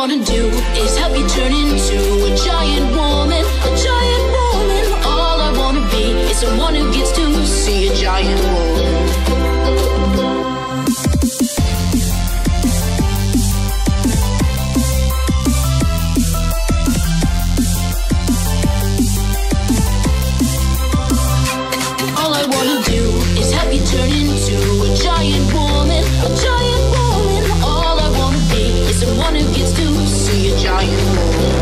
wanna do is help you turn into a giant woman, a giant woman. All I wanna be is someone who gets to see a giant woman. All I wanna do is help you turn into a giant woman, a giant woman. All I wanna be is someone who gets to see a giant woman.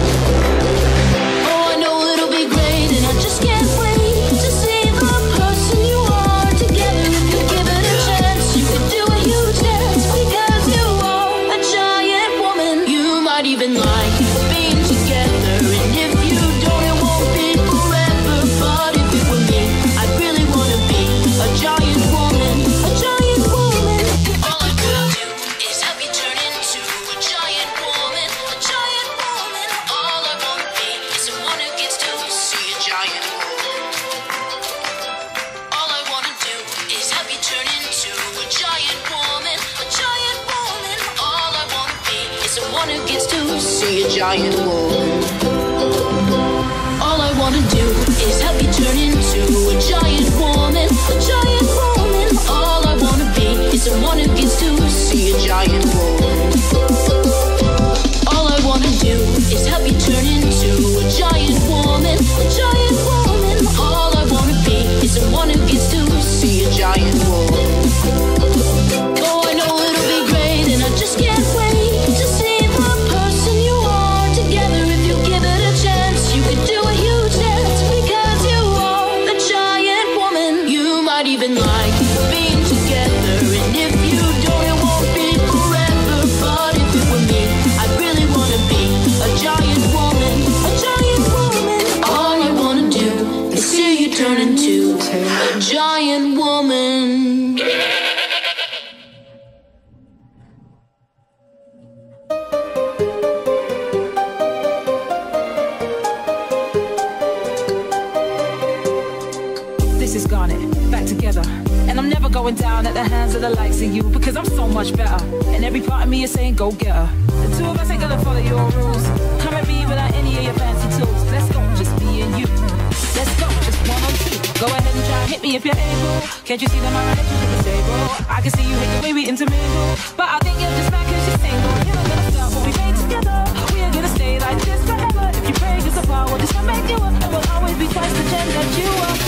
Oh, I know it'll be great, and I just can't wait to see the person you are together. If you give it a chance, you can do a huge dance because you are a giant woman. You might even like being together, and if you don't, it won't be forever. But if it were me, I'd really wanna be a giant woman, a giant woman. All I wanna do is help you turn into a giant woman, a giant woman. All I wanna be is someone who gets to see a giant woman. All I wanna do is help you turn into a giant woman, a giant woman. All I wanna be is someone who gets to see a giant woman. All I wanna do is help you turn into a giant woman, a giant woman. All I wanna be is someone who gets to see a giant woman. All I wanna do is help you turn into a giant woman, a giant woman. All I wanna be is someone who gets to see a giant woman. Oh, I know it'll be great, and I just can't wait to see the person you are together. If you give it a chance, you can do a huge dance because you are a giant woman. You might even like being together, and if you don't, it won't be forever. But if it were me, I'd really wanna be a giant woman, a giant woman. All I wanna do is see you turn into a giant woman. This is Garnet, back together. And I'm never going down at the hands of the likes of you, because I'm so much better. And every part of me is saying, go get her. The two of us ain't gonna follow your rules. Come at me without any of your fancy tools. Let's go, just me and you. Let's go, just one on two. Go ahead and try and hit me if you're able. Can't you see that my relationship is stable? I can see you hate the way we intermingle, but I think you're just mad cause you're single. You're not gonna stop what we made together. We are gonna stay like this forever. If you break us apart, we'll just make you up. And we'll always be twice the gem that you are.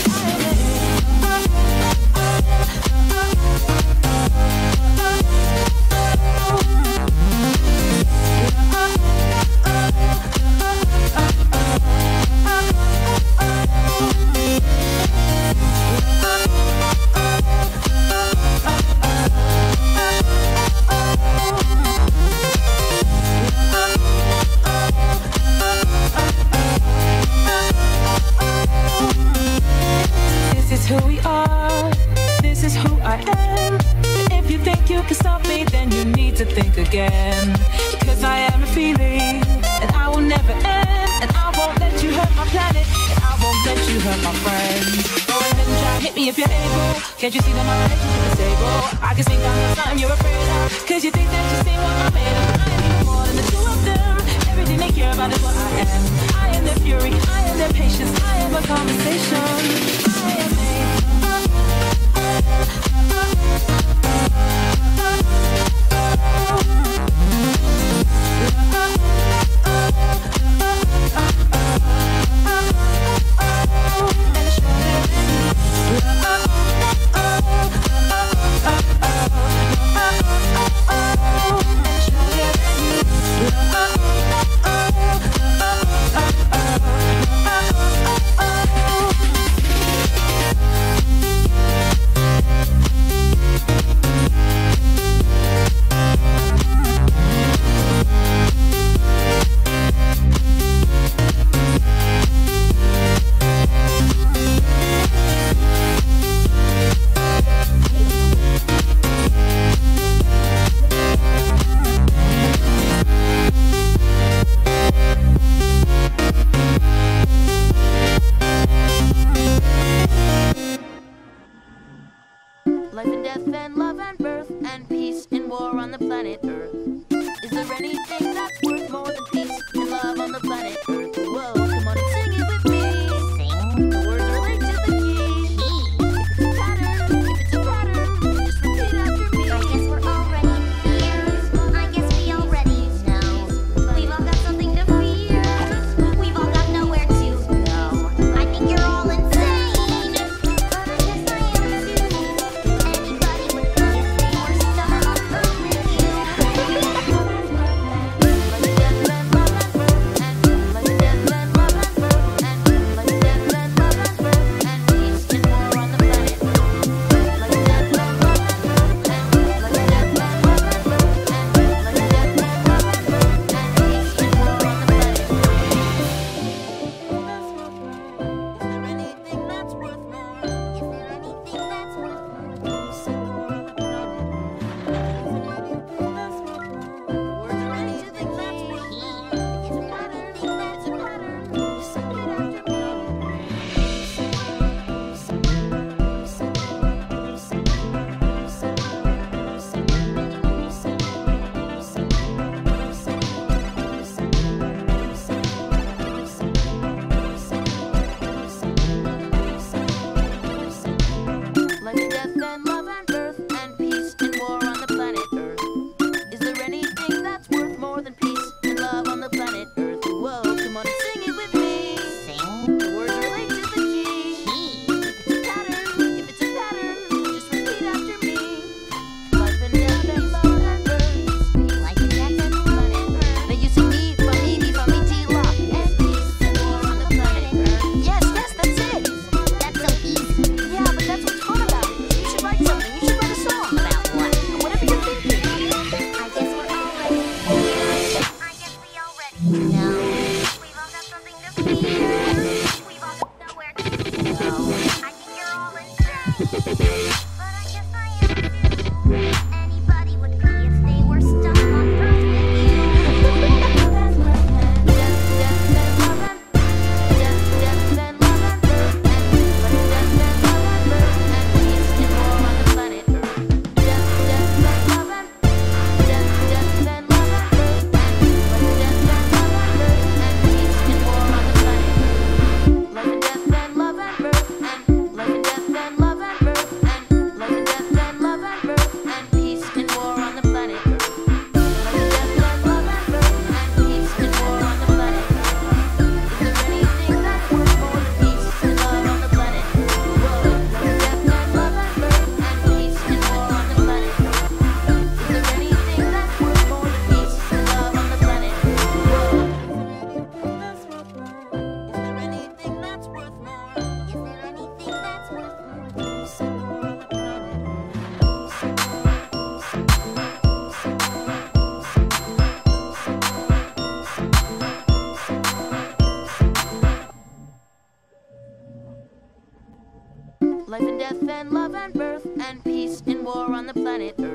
This is who we are, this is who I am. If you think you can stop me, then you need to think again. Because I am a feeling, and I will never end. And I won't let you hurt my planet, and I won't let you hurt my friends. Go ahead and try and hit me if you're able. Can't you see that my relationship is stable? I can sing down the something you're afraid of, cause you think that you see what I'm made of. I am even more than the two of them. Everything they care about is what I am. I am their fury, I am their patience, I am a conversation. I am life and death and love and birth and peace and war on the planet Earth.